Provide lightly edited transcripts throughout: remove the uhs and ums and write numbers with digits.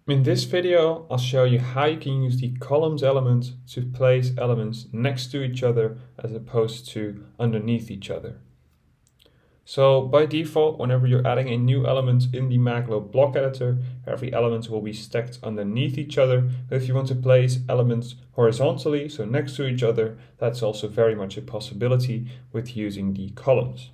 In this video, I'll show you how you can use the columns element to place elements next to each other as opposed to underneath each other. So by default, whenever you're adding a new element in the Maglr block editor, every element will be stacked underneath each other. But if you want to place elements horizontally, so next to each other, that's also very much a possibility with using the columns.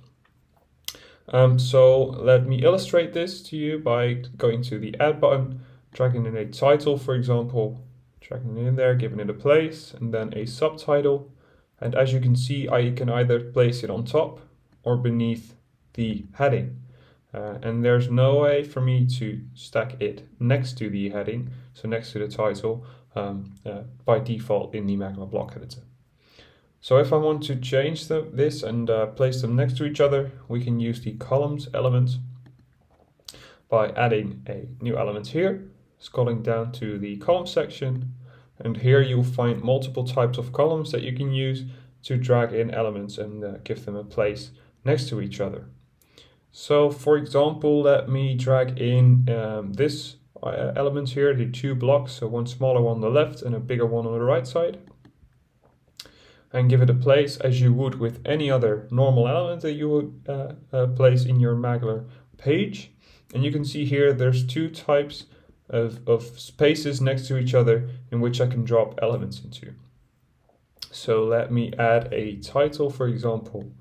So let me illustrate this to you by going to the add button, dragging in a title, for example, dragging it in there, giving it a place, and then a subtitle. And as you can see, I can either place it on top or beneath the heading. And there's no way for me to stack it next to the heading, so next to the title, by default in the Maglr block editor. So if I want to change this and place them next to each other, we can use the columns element by adding a new element here, scrolling down to the column section, and here you'll find multiple types of columns that you can use to drag in elements and give them a place next to each other. So for example, let me drag in this element here, the two blocks, so one smaller one on the left and a bigger one on the right side, and give it a place as you would with any other normal element that you would place in your Maglr page. And you can see here there's two types of spaces next to each other in which I can drop elements into. So let me add a title, for example,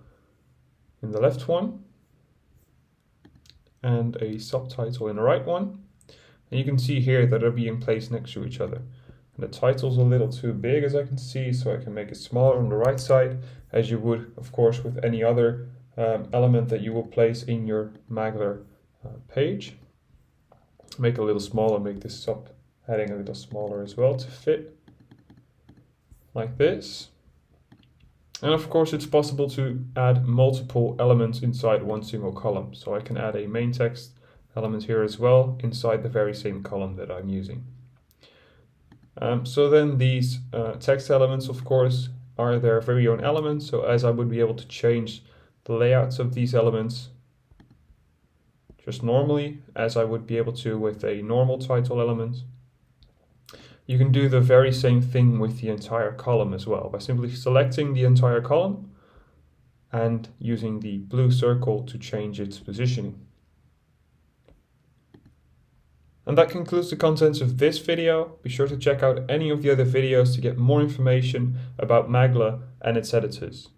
in the left one, and a subtitle in the right one. And you can see here that they're being placed next to each other. And the title's a little too big, as I can see, so I can make it smaller on the right side, as you would, of course, with any other element that you will place in your Maglr page. Make it a little smaller, make this subheading a little smaller as well to fit, like this. And of course, it's possible to add multiple elements inside one single column. So I can add a main text element here as well inside the very same column that I'm using. So then these text elements, of course, are their very own elements. So as I would be able to change the layouts of these elements just normally, as I would be able to with a normal title element, you can do the very same thing with the entire column as well, by simply selecting the entire column and using the blue circle to change its positioning. And that concludes the contents of this video. Be sure to check out any of the other videos to get more information about Maglr and its editors.